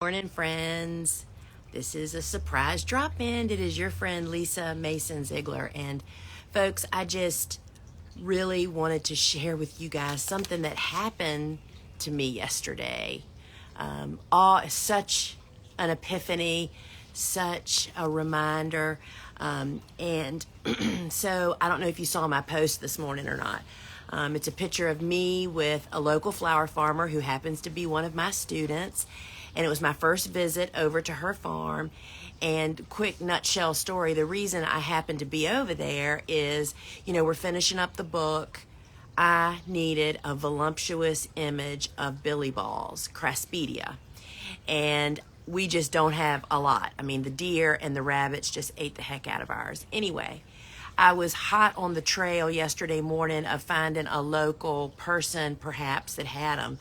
Morning, friends. This is a surprise drop in. It is your friend Lisa Mason Ziegler. And folks, I just really wanted to share with you guys something that happened to me yesterday. Such an epiphany, such a reminder. And so I don't know if you saw my post this morning or not. It's a picture of me with a local flower farmer who happens to be one of my students. And it was my first visit over to her farm. And quick nutshell story, the reason I happened to be over there is, we're finishing up the book. I needed a voluptuous image of billy balls, Craspedia. And we just don't have a lot. I mean, the deer and the rabbits just ate the heck out of ours. Anyway, I was hot on the trail yesterday morning of finding a local person, perhaps, that had them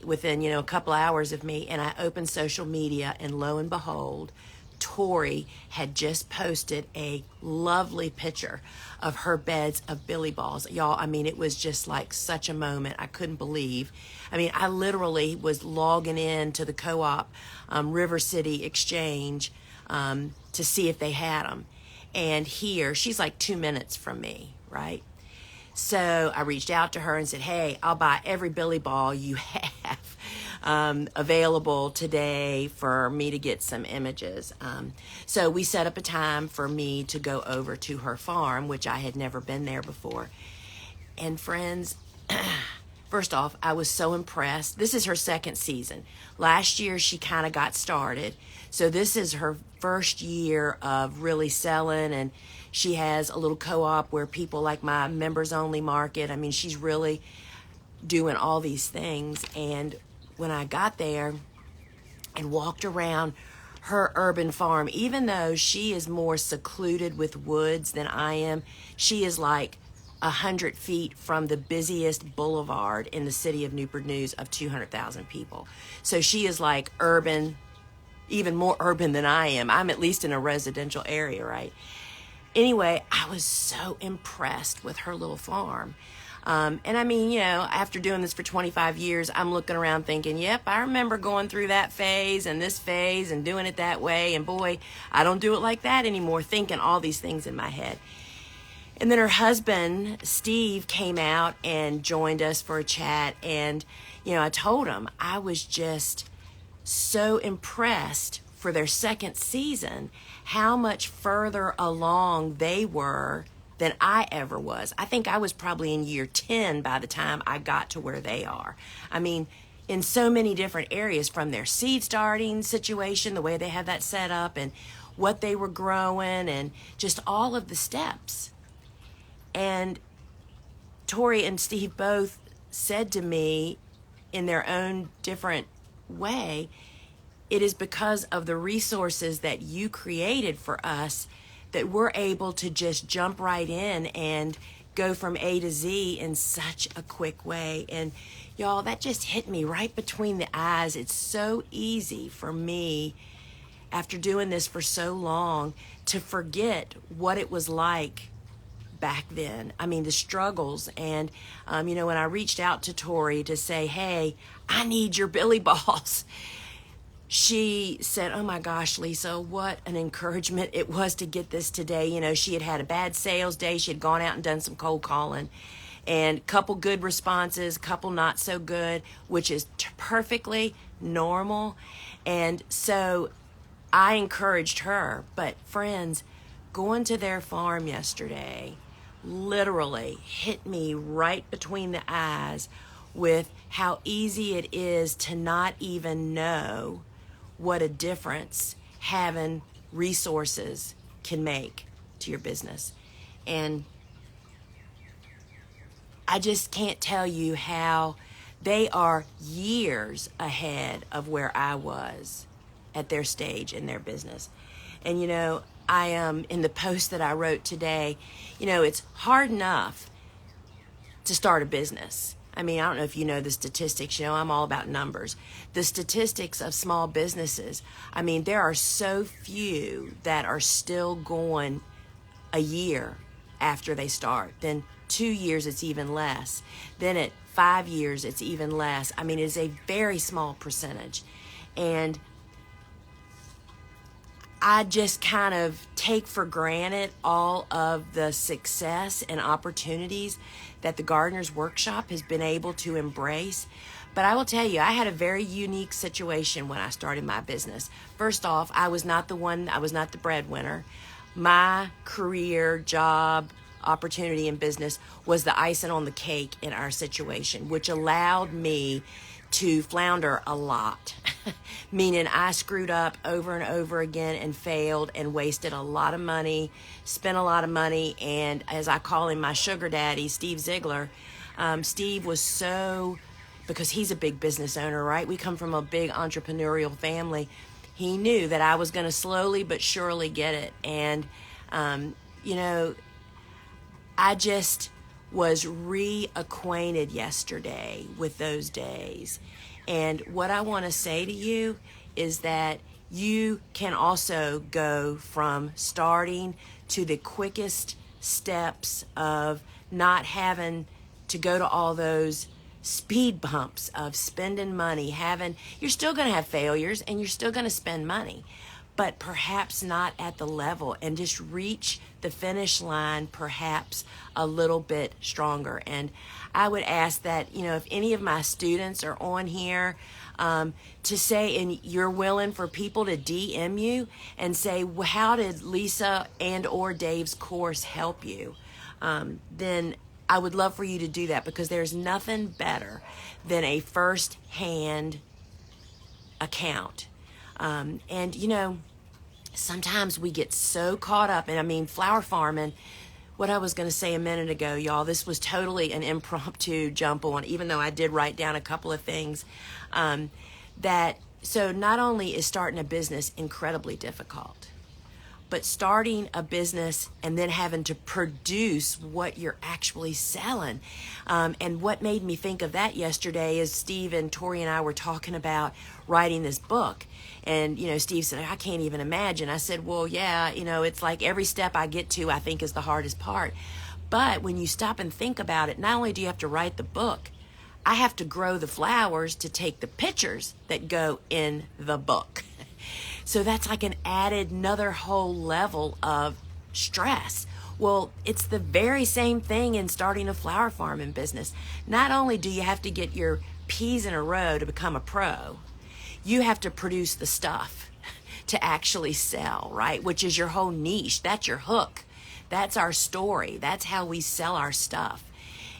within, a couple hours of me. And I opened social media, and lo and behold, Tori had just posted a lovely picture of her beds of billy balls. Y'all, it was just like such a moment. I couldn't believe. I literally was logging in to the co-op River City Exchange to see if they had them. And here, she's like 2 minutes from me, right? So I reached out to her and said, hey, I'll buy every billy ball you have available today for me to get some images. So we set up a time for me to go over to her farm, which I had never been there before. And friends, first off, I was so impressed. This is her second season. Last year, she kind of got started. So this is her first year of really selling, and she has a little co-op where people like my members only market. She's really doing all these things. And when I got there and walked around her urban farm, even though she is more secluded with woods than I am, she is like 100 feet from the busiest boulevard in the city of Newport News of 200,000 people. So she is like urban, even more urban than I am. I'm at least in a residential area, right? Anyway, I was so impressed with her little farm. After doing this for 25 years, I'm looking around thinking, yep, I remember going through that phase and this phase and doing it that way. And boy, I don't do it like that anymore, thinking all these things in my head. And then her husband, Steve, came out and joined us for a chat. And, I told him I was just so impressed for their second season, how much further along they were than I ever was. I think I was probably in year 10 by the time I got to where they are. In so many different areas, from their seed starting situation, the way they have that set up, and what they were growing, and just all of the steps. And Tori and Steve both said to me in their own different way, it is because of the resources that you created for us that we're able to just jump right in and go from A to Z in such a quick way. And y'all, that just hit me right between the eyes. It's so easy for me, after doing this for so long, to forget what it was like back then. The struggles. And, when I reached out to Tori to say, hey, I need your billy balls, she said, oh my gosh, Lisa, what an encouragement it was to get this today. She had had a bad sales day. She had gone out and done some cold calling, and a couple good responses, couple not so good, which is perfectly normal. And so I encouraged her. But friends, going to their farm yesterday literally hit me right between the eyes with how easy it is to not even know what a difference having resources can make to your business. And I just can't tell you how they are years ahead of where I was at their stage in their business. And I am in the post that I wrote today, it's hard enough to start a business. I don't know if you know the statistics. I'm all about numbers. The statistics of small businesses. There are so few that are still going a year after they start. Then 2 years, it's even less. Then at 5 years, it's even less. It is a very small percentage. And I just kind of take for granted all of the success and opportunities that the Gardener's Workshop has been able to embrace. But I will tell you, I had a very unique situation when I started my business. First off, I was not the breadwinner. My career, job, opportunity in business was the icing on the cake in our situation, which allowed me to flounder a lot. Meaning I screwed up over and over again and failed and wasted a lot of money, spent a lot of money, and as I call him, my sugar daddy, Steve Ziegler. Steve was so, because he's a big business owner, right? We come from a big entrepreneurial family. He knew that I was going to slowly but surely get it. And, you know, I just was reacquainted yesterday with those days. And what I want to say to you is that you can also go from starting to the quickest steps of not having to go to all those speed bumps of spending money. You're still going to have failures and you're still going to spend money, but perhaps not at the level, and just reach the finish line perhaps a little bit stronger. And I would ask that, if any of my students are on here, to say, and you're willing for people to DM you and say, well, how did Lisa and or Dave's course help you? Then I would love for you to do that, because there's nothing better than a first-hand account. And sometimes we get so caught up, and I mean, flower farming, what I was going to say a minute ago, y'all, this was totally an impromptu jump on, even though I did write down a couple of things, so not only is starting a business incredibly difficult, but starting a business and then having to produce what you're actually selling. And what made me think of that yesterday is Steve and Tori and I were talking about writing this book. And, Steve said, I can't even imagine. I said, well, yeah, it's like every step I get to, I think, is the hardest part. But when you stop and think about it, not only do you have to write the book, I have to grow the flowers to take the pictures that go in the book. So that's like another whole level of stress. Well, it's the very same thing in starting a flower farming business. Not only do you have to get your P's in a row to become a pro, you have to produce the stuff to actually sell, right? Which is your whole niche. That's your hook. That's our story. That's how we sell our stuff.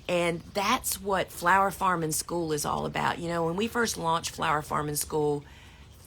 And that's what Flower Farming School is all about. When we first launched Flower Farming School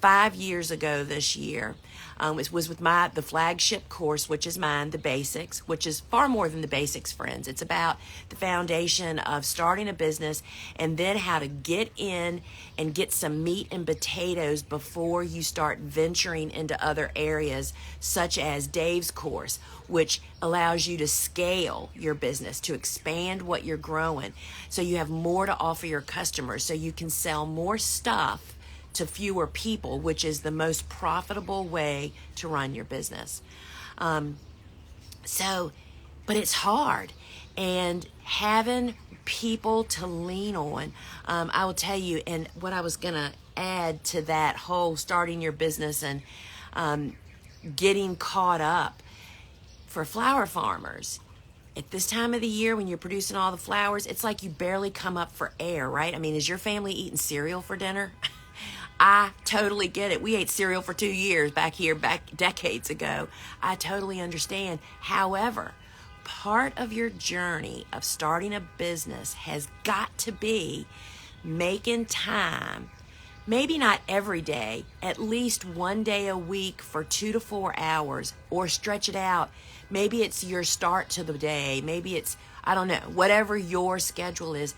5 years ago this year, it was with the flagship course, which is mine, the basics, which is far more than the basics, friends. It's about the foundation of starting a business and then how to get in and get some meat and potatoes before you start venturing into other areas, such as Dave's course, which allows you to scale your business, to expand what you're growing, so you have more to offer your customers, so you can sell more stuff to fewer people, which is the most profitable way to run your business. But it's hard, and having people to lean on, I will tell you, and what I was gonna add to that whole starting your business and getting caught up for flower farmers. At this time of the year, when you're producing all the flowers, it's like you barely come up for air, right? I mean, is your family eating cereal for dinner? I totally get it. We ate cereal for 2 years back decades ago. I totally understand. However, part of your journey of starting a business has got to be making time, maybe not every day, at least one day a week for 2 to 4 hours, or stretch it out. Maybe it's your start to the day. Maybe it's, I don't know, whatever your schedule is,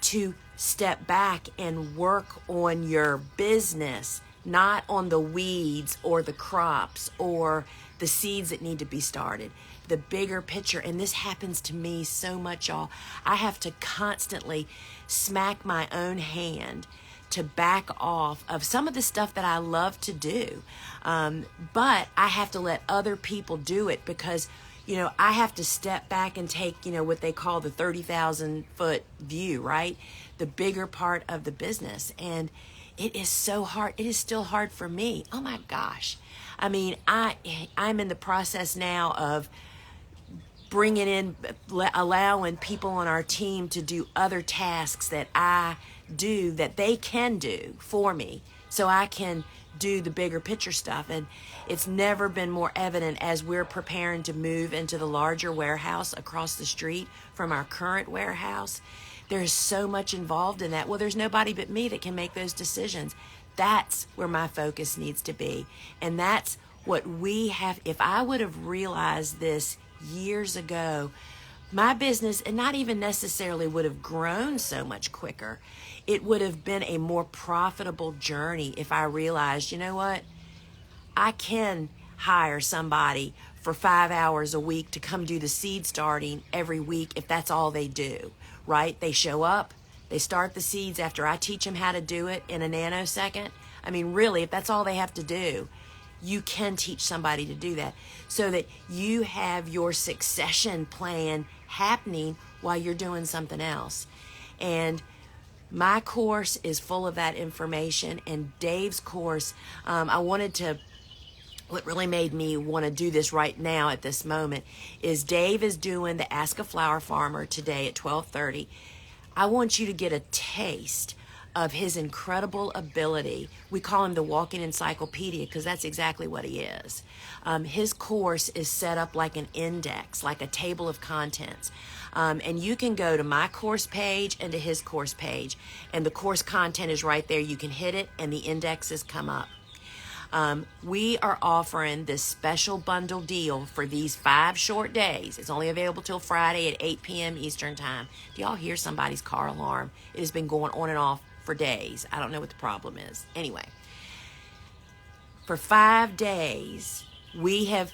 to step back and work on your business, not on the weeds or the crops or the seeds that need to be started. The bigger picture, and this happens to me so much, y'all. I have to constantly smack my own hand to back off of some of the stuff that I love to do. But I have to let other people do it, because I have to step back and take, what they call the 30,000 foot view, right? The bigger part of the business. And it is so hard. It is still hard for me. Oh my gosh. I mean, I'm in the process now of bringing in, allowing people on our team to do other tasks that I do that they can do for me, so I can do the bigger picture stuff. And it's never been more evident as we're preparing to move into the larger warehouse across the street from our current warehouse. There's so much involved in that. Well, there's nobody but me that can make those decisions. That's where my focus needs to be. And that's what we have. If I would have realized this years ago, my business, and not even necessarily would have grown so much quicker. It would have been a more profitable journey if I realized, you know what? I can hire somebody for 5 hours a week to come do the seed starting every week if that's all they do, right? They show up, they start the seeds after I teach them how to do it in a nanosecond. I mean, really, if that's all they have to do, you can teach somebody to do that so that you have your succession plan happening while you're doing something else. And my course is full of that information, and Dave's course, what really made me want to do this right now at this moment is Dave is doing the Ask a Flower Farmer today at 12:30. I want you to get a taste of his incredible ability. We call him the walking encyclopedia because that's exactly what he is. His course is set up like an index, like a table of contents. And you can go to my course page and to his course page, and the course content is right there. You can hit it and the indexes come up. We are offering this special bundle deal for these 5 short days. It's only available till Friday at 8 p.m. Eastern Time. Do y'all hear somebody's car alarm? It has been going on and off for days. I don't know what the problem is. Anyway, for 5 days, we have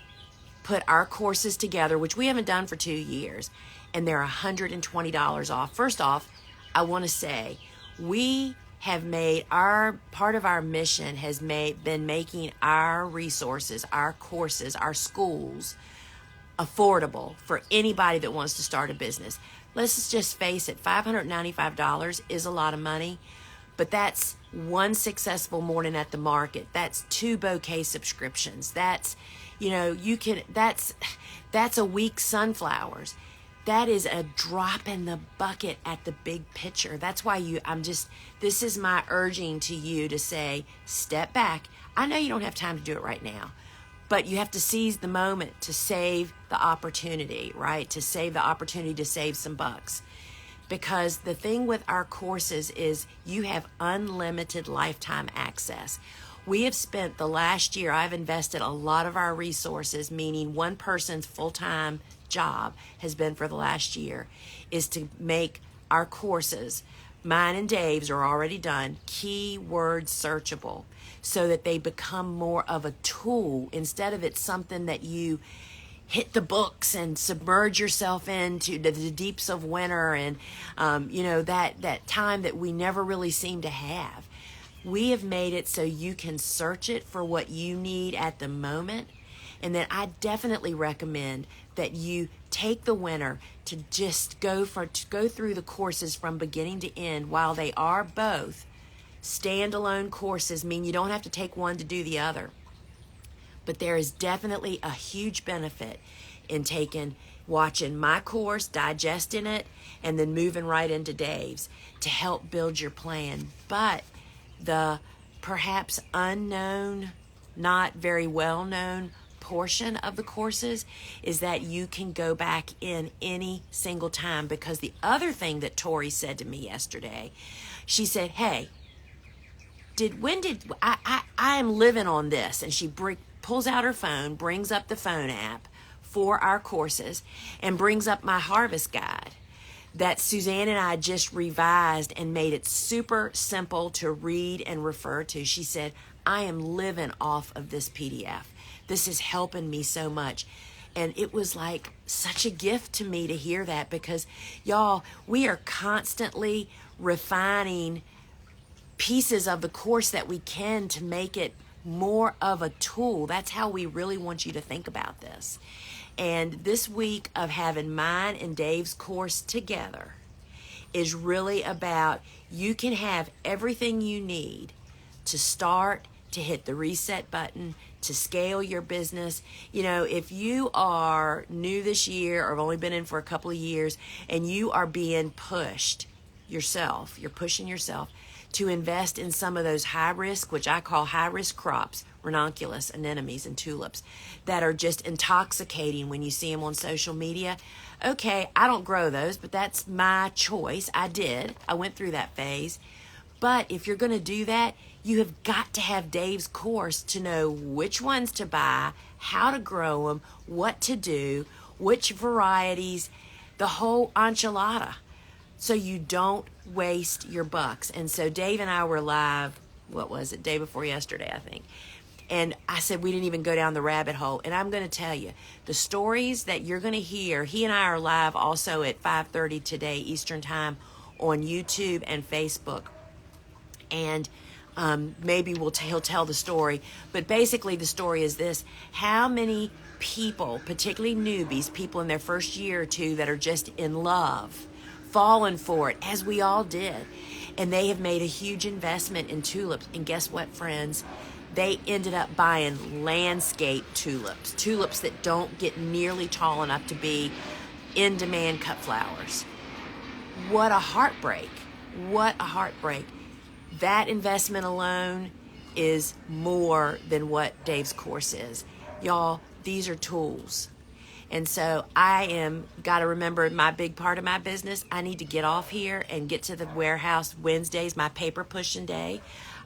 put our courses together, which we haven't done for 2 years, and they're $120 off. First off, I want to say we have made part of our mission has been making our resources, our courses, our schools affordable for anybody that wants to start a business. Let's just face it, $595 is a lot of money, but that's one successful morning at the market. That's 2 bouquet subscriptions. That's, that's a week's sunflowers. That is a drop in the bucket at the big picture. That's why this is my urging to you to say, step back. I know you don't have time to do it right now, but you have to seize the moment to save the opportunity, right? To save the opportunity to save some bucks. Because the thing with our courses is you have unlimited lifetime access. We have spent the last year, I've invested a lot of our resources, meaning one person's full-time job has been for the last year, is to make our courses, mine and Dave's are already done, keyword searchable, so that they become more of a tool instead of it's something that you hit the books and submerge yourself into the deeps of winter and that time that we never really seem to have. We have made it so you can search it for what you need at the moment. And then I definitely recommend that you take the winter to just go through the courses from beginning to end. While they are both standalone courses, mean you don't have to take one to do the other. But there is definitely a huge benefit in watching my course, digesting it, and then moving right into Dave's to help build your plan. But the perhaps unknown, not very well known portion of the courses is that you can go back in any single time. Because the other thing that Tori said to me yesterday, she said, hey, I am living on this. And she pulls out her phone, brings up the phone app for our courses, and brings up my harvest guide that Suzanne and I just revised and made it super simple to read and refer to. She said, I am living off of this PDF. This is helping me so much. And it was like such a gift to me to hear that, because y'all, we are constantly refining pieces of the course that we can to make it more of a tool. That's how we really want you to think about this. And this week of having mine and Dave's course together is really about, you can have everything you need to start, to hit the reset button, to scale your business. You know, if you are new this year or have only been in for a couple of years and you are being pushed yourself, you're pushing yourself to invest in some of those high risk, which I call high risk crops, ranunculus, anemones, and tulips, that are just intoxicating when you see them on social media. Okay, I don't grow those, but that's my choice. I went through that phase. But if you're going to do that, you have got to have Dave's course to know which ones to buy, how to grow them, what to do, which varieties, the whole enchilada, so you don't waste your bucks. And so Dave and I were live, what was it, day before yesterday, I think. And I said we didn't even go down the rabbit hole. And I'm going to tell you, the stories that you're going to hear, he and I are live also at 5:30 today Eastern Time on YouTube and Facebook. And maybe he'll tell the story. But basically the story is this: how many people, particularly newbies, people in their first year or two that are just in love, fallen for it, as we all did, and they have made a huge investment in tulips. And guess what, friends? They ended up buying landscape tulips that don't get nearly tall enough to be in-demand cut flowers. What a heartbreak. What a heartbreak. That investment alone is more than what Dave's course is. Y'all, these are tools. And so got to remember my big part of my business. I need to get off here and get to the warehouse. Wednesday's my paper pushing day.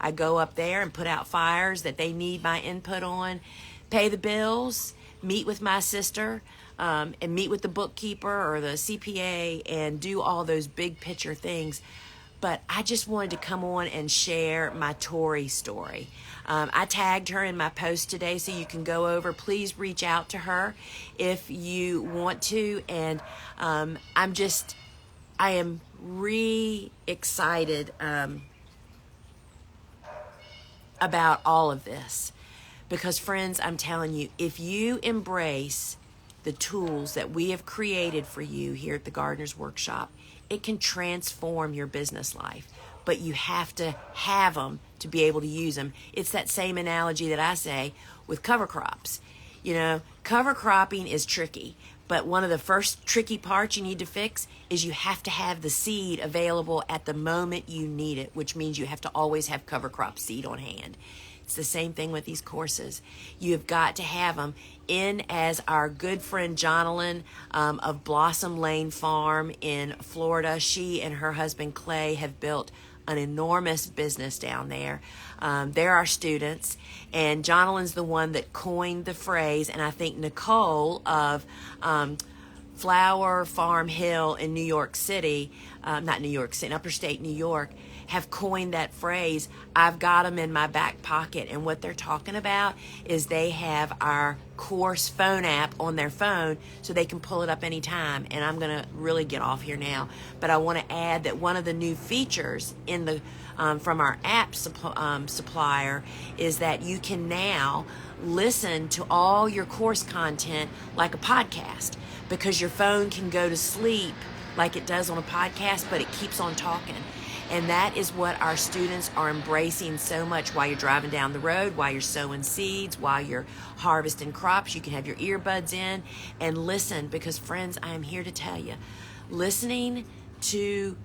I go up there and put out fires that they need my input on, pay the bills, meet with my sister, and meet with the bookkeeper or the CPA and do all those big picture things. But I just wanted to come on and share my Tori story. I tagged her in my post today, so you can go over. Please reach out to her if you want to. And I am excited about all of this. Because, friends, I'm telling you, if you embrace the tools that we have created for you here at the Gardener's Workshop, it can transform your business life. But you have to have them to be able to use them. It's that same analogy that I say with cover crops. You know, cover cropping is tricky, but one of the first tricky parts you need to fix is you have to have the seed available at the moment you need it, which means you have to always have cover crop seed on hand. It's the same thing with these courses. You have got to have them in, as our good friend Jonalyn of Blossom Lane Farm in Florida. She and her husband Clay have built an enormous business down there. They're our students, and Jonalyn's the one that coined the phrase, and I think Nicole of Flower Farm Hill in New York City, not New York City, upstate New York, have coined that phrase, I've got them in my back pocket. And what they're talking about is they have our course phone app on their phone so they can pull it up anytime. And I'm going to really get off here now, but I want to add that one of the new features in the from our app supplier is that you can now listen to all your course content like a podcast, because your phone can go to sleep like it does on a podcast, but it keeps on talking. And that is what our students are embracing so much. While you're driving down the road, while you're sowing seeds, while you're harvesting crops, you can have your earbuds in and listen. Because, friends, I am here to tell you, listening to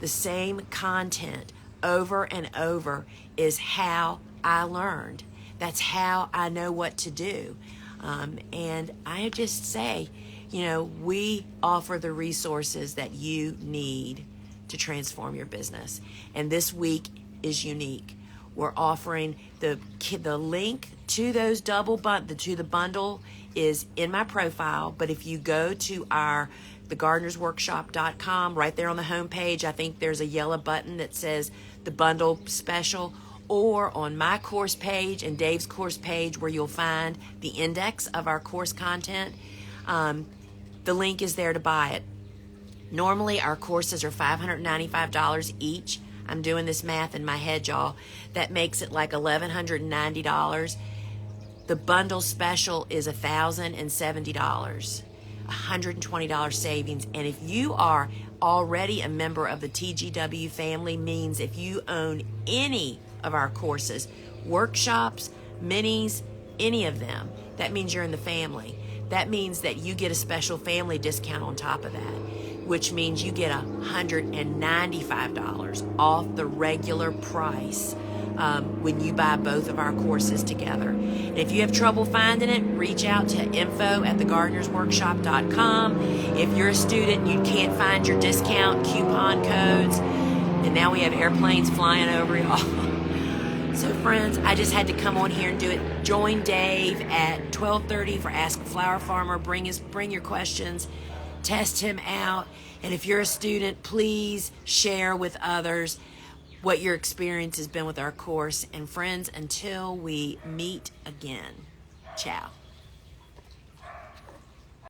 the same content over and over is how I learned. That's how I know what to do. And I just say, you know, we offer the resources that you need to transform your business. And this week is unique. We're offering the link to those to the bundle is in my profile. But if you go to thegardenersworkshop.com, right there on the homepage, I think there's a yellow button that says the bundle special, or on my course page and Dave's course page where you'll find the index of our course content. The link is there to buy it. Normally, our courses are $595 each. I'm doing this math in my head, y'all. That makes it like $1,190. The bundle special is $1,070, $120 savings. And if you are already a member of the TGW family, means if you own any of our courses, workshops, minis, any of them, that means you're in the family. That means that you get a special family discount on top of that, which means you get $195 off the regular price when you buy both of our courses together. And if you have trouble finding it, reach out to info@thegardenersworkshop.com. If you're a student and you can't find your discount coupon codes, and now we have airplanes flying over y'all. So friends, I just had to come on here and do it. Join Dave at 12:30 for Ask a Flower Farmer. Bring your questions, test him out. And if you're a student, please share with others what your experience has been with our course. And friends, until we meet again, ciao.